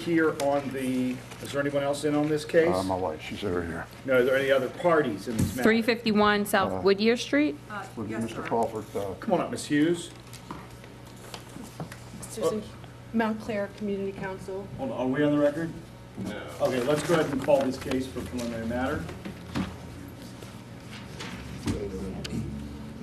Here on the, is there anyone else in on this case? My wife, she's over here. No, are there any other parties in this matter? 351 South Woodyear Street. With Yes, Mr. sir. Crawford, Come on up, Ms. Hughes. Susan, Mount Clair Community Council. Hold on, are we on the record? No. Okay, let's go ahead and call this case for preliminary matter.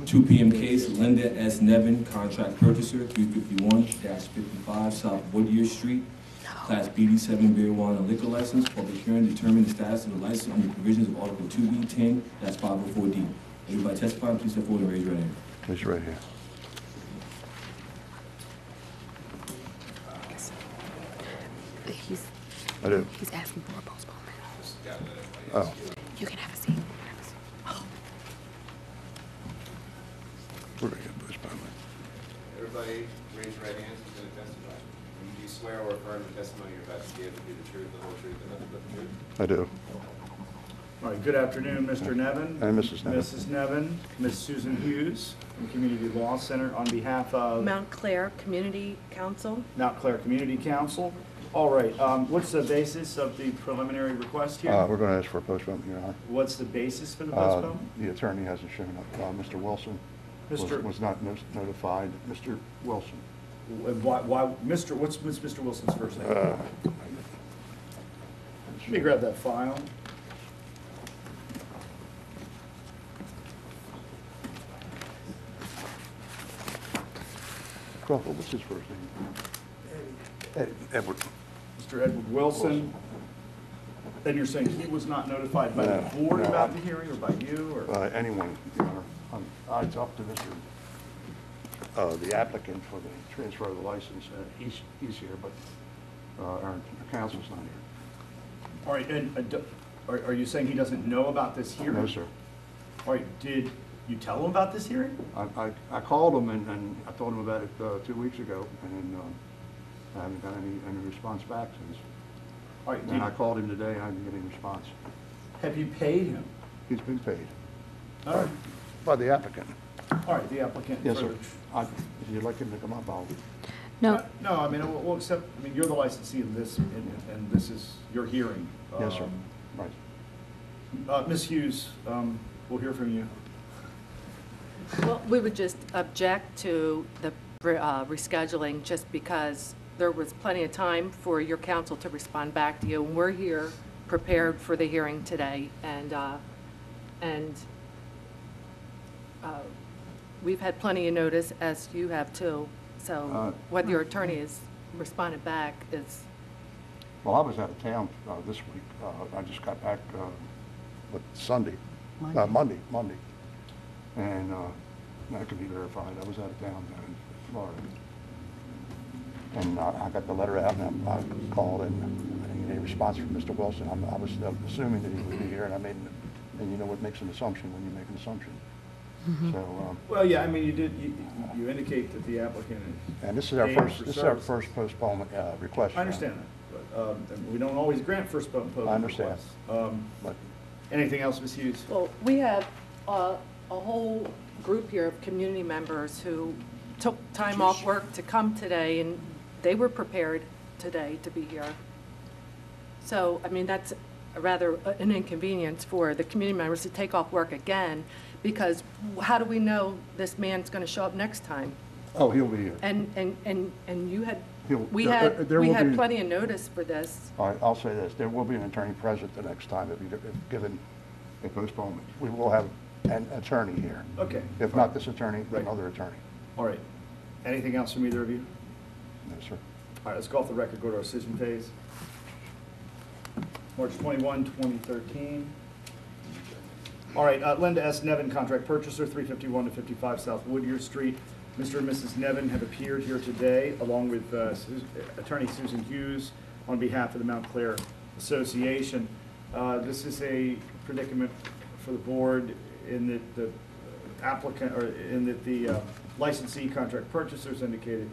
2 p.m. case, Linda S. Nevin, contract purchaser, 351-55 South Woodyear Street, Class BD7 beer, wine, and liquor license. Public hearing determine the status of the license under provisions of Article 2B10, that's 504D. Everybody testifying, please step forward and raise your hand. he's right here. I do. He's asking for a postponement. Oh, You can have a seat. we're going to get postponement. Everybody, raise your right hands who's going to testify. Do you swear or affirm the testimony you're about to give to be the truth, the whole truth, and nothing but the truth? I do. All right, good afternoon, Mr. Nevin. And Mrs. Nevin. Mrs. Nevin, Ms. Susan Hughes from Community Law Center on behalf of Mount Clair Community Council. Mount Clair Community Council. All right, what's the basis of the preliminary request here? We're going to ask for a postponement, Your Honor. What's the basis for the postponement? The attorney hasn't shown up. Mr. Wilson was not notified. Mr. Wilson. Why, what's Mr. Wilson's first name? Let me grab that file. Crawford, what's his first name? Edward. Mr. Edward Wilson. Then you're saying he was not notified by the No, board no, about the hearing, or by you, or? Anyone, Your Honor. It's up to Mr., the applicant for the transfer of the license. He's here, but our counsel's not here. All right, and are you saying he doesn't know about this hearing? No, sir. All right, did you tell him about this hearing? I called him and I told him about it 2 weeks ago, and I haven't got any response back since. All right, And I called him today, and I didn't get any response. have you paid him? He's been paid All right, by the applicant. all right, the applicant. Yes, for sir. If you'd like him to come up, I'll. No, No, I mean, we'll accept, I mean, you're the licensee of this, and this is your hearing. Yes, sir. Right. Ms. Hughes, we'll hear from you. Well, we would just object to the rescheduling just because there was plenty of time for your counsel to respond back to you. And we're here prepared for the hearing today. And we've had plenty of notice, as you have too. So what your attorney has responded back is. Well, I was out of town this week. I just got back, Sunday? Monday. And that can be verified. I was out of town down in Florida. And I got the letter out, and I called, and I didn't get any response from Mr. Wilson. I was assuming that he would be here, and you know what makes an assumption when you make an assumption. So. Well, yeah, I mean, you indicate that the applicant is. And this is our paying first. for This is our services. first postponement request. I understand that, but we don't always grant first postponement I understand. requests. But Anything else, Ms. Hughes? Well, we have a whole group here of community members who took time off work to come today, and they were prepared today to be here. So, I mean, that's rather an inconvenience for the community members to take off work again, because how do we know this man's going to show up next time? oh, he'll be here. And you had, we there will had be- plenty of notice for this. All right, I'll say this, there will be an attorney present the next time if given a postponement. We will have an attorney here. Okay. If not this attorney, Right. another attorney. All right. Anything else from either of you? No, sir. All right, let's go off the record, go to our decision phase. March 21, 2013. All right, Linda S. Nevin, contract purchaser, 351 to 55 South Woodyear Street. Mr. and Mrs. Nevin have appeared here today, along with Attorney Susan Hughes, on behalf of the Mount Clair Association. This is a predicament for the board in that the applicant, or in that the licensee contract purchasers indicated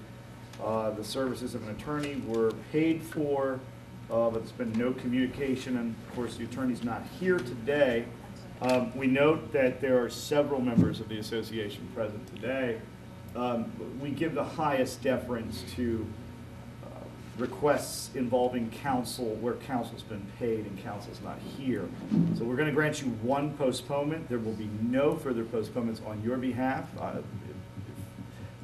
the services of an attorney were paid for, but there's been no communication, and of course the attorney's not here today. We note that there are several members of the association present today. We give the highest deference to requests involving counsel, where counsel's been paid and counsel's not here. So we're going to grant you one postponement. There will be no further postponements on your behalf. If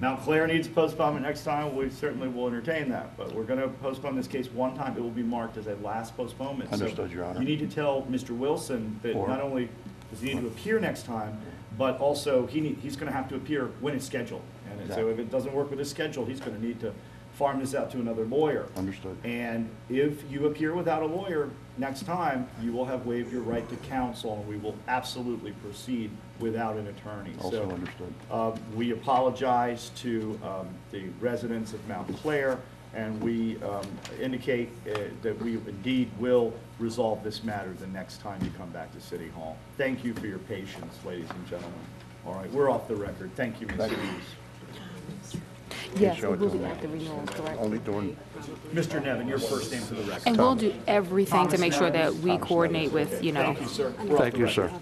Mount Clair needs a postponement next time, we certainly will entertain that. But we're going to postpone this case one time. It will be marked as a last postponement. Understood, So Your Honor. you need to tell Mr. Wilson that not only does he need to appear next time, but also he's going to have to appear when it's scheduled. And so Exactly. if it doesn't work with his schedule, he's going to need to farm this out to another lawyer. Understood. And if you appear without a lawyer next time, you will have waived your right to counsel, and we will absolutely proceed without an attorney. Also So, understood. we apologize to the residents of Mount Clair, and we indicate that we indeed will resolve this matter the next time you come back to City Hall. Thank you for your patience, ladies and gentlemen. All right, we're off the record. Thank you, Ms. Thank you. Hughes. Yes, Show it it will to be them. at the renewals, correct? Only doing, Mr. Nevin, your first name for the record. And we'll do everything to make sure that we Thomas coordinate Nevin. with, you know. Thank you, sir. We're off thank the you, record. sir.